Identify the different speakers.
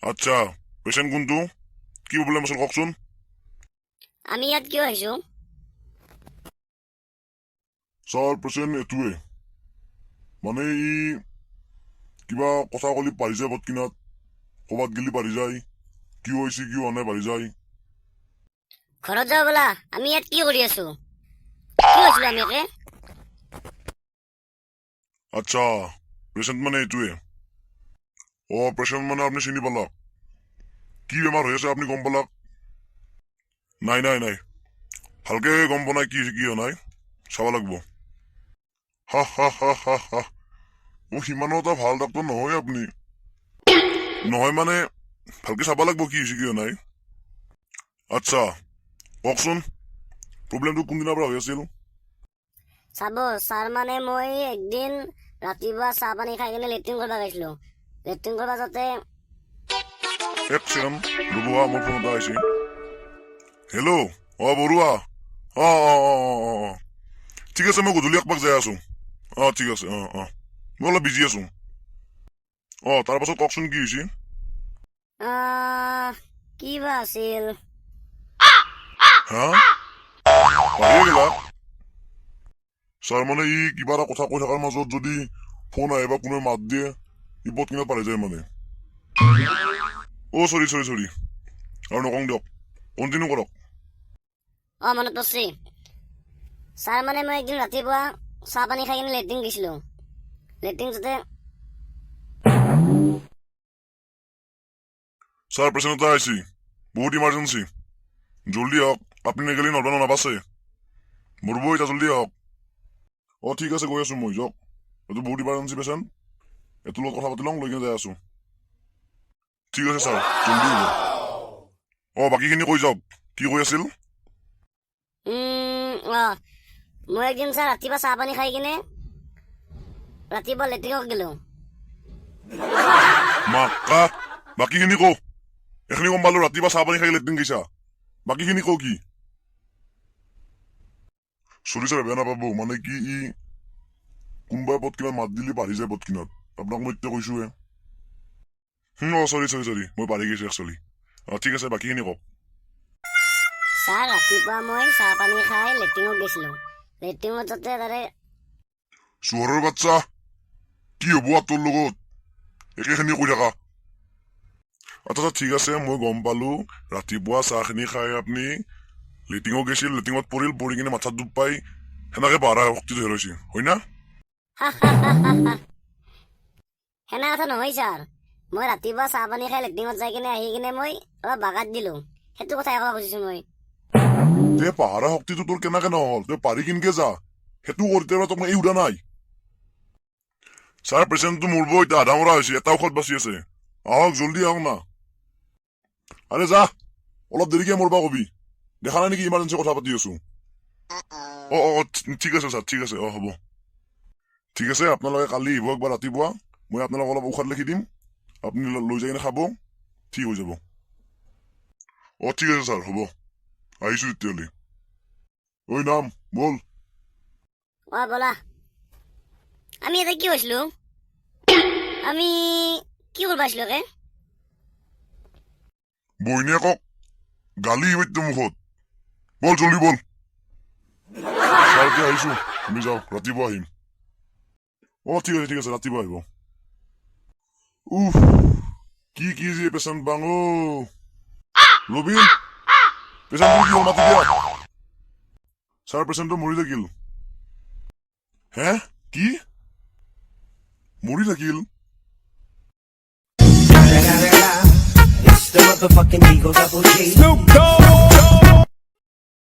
Speaker 1: আচ্ছা পেশেন্ট কোনটো কি প্ৰব্লেম আছিল কওকচোন
Speaker 2: আমি ইয়াত কিয় আহিছো?
Speaker 1: ছাৰ পেশেন্ট এইটোৱে মানে ই কিবা কথা কলি পাৰি যায় পটকিনাত ক'বাত গেলি পাৰি যায় কি হৈছে কি হোৱা নাই পাৰি যায়
Speaker 2: ঘৰত যাও বলা। আমি ইয়াত কি কৰি আছো? কি হৈছিলো আমি একে?
Speaker 1: আচ্ছা পেশেন্ট মানে এইটোৱে পেশেন্ট মানে আপুনি চিনি পালাক কি বেমাৰ হৈ আছে আপুনি গম পালাক নাই নাই নাই ভালকে গম পোৱা নাই কি হৈছে কি হোৱা নাই চাব লাগিব হা হা হা হা হা সিমানো এটা ভাল ডাক্তৰ নহয় আপুনি নহয় মানে ভালকে চাব লাগিব কি হৈছে কি হোৱা নাই আচ্ছা কওকচোন প্ৰব্লেমটো কোনদিনাৰ পৰা হৈ আছিল
Speaker 2: চাব ছাৰ, মানে মই একদিন ৰাতিপুৱা চাহ পানী খাই কিনে লেট্ৰিন কৰিব গৈছিলো। লেট্ৰিন কৰিব যাতে
Speaker 1: এক ছেকেণ্ড ৰ'ব মোৰ ফোন এটা আহিছে হেল্ল' বৰুৱা ঠিক আছে মই গধূলি একপাক যাই আছো ঠিক আছে মই অলপ বিজি আছো তাৰ পাছত কওকচোন কি হৈছে
Speaker 2: কি বা আছিল?
Speaker 1: হা পাহৰিয়ে গেলা ছাৰ মানে ই কিবা এটা কথা কৈ থকাৰ মাজত যদি ফোন আহে বা কোনোৱে মাত দিয়ে ই পটকিনাত পাৰি যায় মানে চৰি আৰু নকওঁ দিয়ক কণ্টিনিউ কৰক
Speaker 2: মনত পৰছি ছাৰ, মানে মই একদিন ৰাতিপুৱা চাহ পানী খাই কিনে লেট্ৰিন গৈছিলো। লেট্ৰিন যাতে
Speaker 1: ছাৰ পেচেণ্ট এটা আহিছে বহুত ইমাৰ্জেঞ্চি জলদি আহক আপুনি নেগেলি নলবানো নাবাচে মৰব এতিয়া জলদি আহক ঠিক আছে গৈ আছো মই যাওক এইটো বহুত ইমাৰ্জেঞ্চি পেচেণ্ট এইটোৰ লগত কথা পাতি লওঁ লৈ কিনে যাই আছো ঠিক আছে ছাৰ জলদি হ'ব বাকীখিনি কৈ যাওক কি কৈ আছিল
Speaker 2: মই একদিন ছাৰ ৰাতিপুৱা চাহ পানী খাই কিনে ৰাতিপুৱা লেট্ৰিনত গেলো।
Speaker 1: মাকা বাকীখিনি কও এখিনি গম পালো ৰাতিপুৱা চাহ পানী খাই লেট্ৰিন গৈছা বাকীখিনি কও কি চৰি ছাৰ বেয়া নাপাব মানে কি ই কোনোবাই পটকিনাত মাত দিলি পাৰি যায় পটকিনাত আপোনাক মই এতিয়া কৈছোৱে চৰি মই পাৰি গৈছো একচুৱেলি ঠিক আছে বাকীখিনি কওক
Speaker 2: ছাৰ, ৰাতিপুৱা মই চাহ পানী খাই লেট্ৰিনত গৈছিলো। লেট্ৰিনত যাতে তাৰে
Speaker 1: চোৰৰ বাচ্চা কি হব তোৰ লগত একেখিনি কৈ থাকা আচ্ছা ঠিক আছে মই গম পালো ৰাতিপুৱা চাহখিনি খাই আপুনি লেট্ৰিনত গৈছিল লেট্ৰিনত পৰি কিনে মাথাত দুখ পাই সেনেকে পাৰা শক্তিটো হেৰাইছে হয় না
Speaker 2: সেনা কথা নহয় ছাৰ। মই ৰাতিপুৱা চাহ পানী খাই লেট্ৰিনত যাই কিনে আহি কিনে মই অলপ বাগাত দিলো। সেইটো কথাই ক'ব খুজিছো মই।
Speaker 1: তে পাহাৰা শক্তিটো তোৰ কেনেকে নহল তই পাৰি কিনকে যা সেইটো কৰোঁতে তোক মই এই উদা নাই ছাৰ পেচেণ্টটো মৰব এতিয়া আধা মৰা হৈছে এটা ঔষধ বাচি আছে আহক জলদি আহক না আৰে যা অলপ দেৰিকে মৰবা কবি দেখা নাই নেকি ইমাৰ্জেঞ্চি কথা পাতি আছো ঠিক আছে ছাৰ ঠিক আছে হ'ব ঠিক আছে আপোনালোকে কালি আহিব একবাৰ ৰাতিপুৱা মই আপোনালোকক অলপ ঔষধ লিখি দিম আপুনি লৈ যাই কিনে খাব ঠিক হৈ যাব ঠিক আছে ছাৰ হ'ব আহিছো তেতিয়াহ'লে ঐ নাম বল
Speaker 2: বলা। আমি এটা কি হৈছিলো? আমি কি কৰিব আহিছিলো কে?
Speaker 1: বৈনীয়েকক গালি ইবাইতো মুখত বল জলদি বল ছাৰ এতিয়া আহিছো আমি যাওঁ ৰাতিপুৱা আহিম ঠিক আছে ৰাতিপুৱা আহিব কি যে পেচেণ্ট বাং ৰবিন পেচেণ্টটো কি হ'ল মাতি দিয়া ছাৰ পেচেণ্টটো মৰি থাকিল হে কি মৰি থাকিল
Speaker 3: It's the motherfucking Eagle Double G. Snoop Dogg.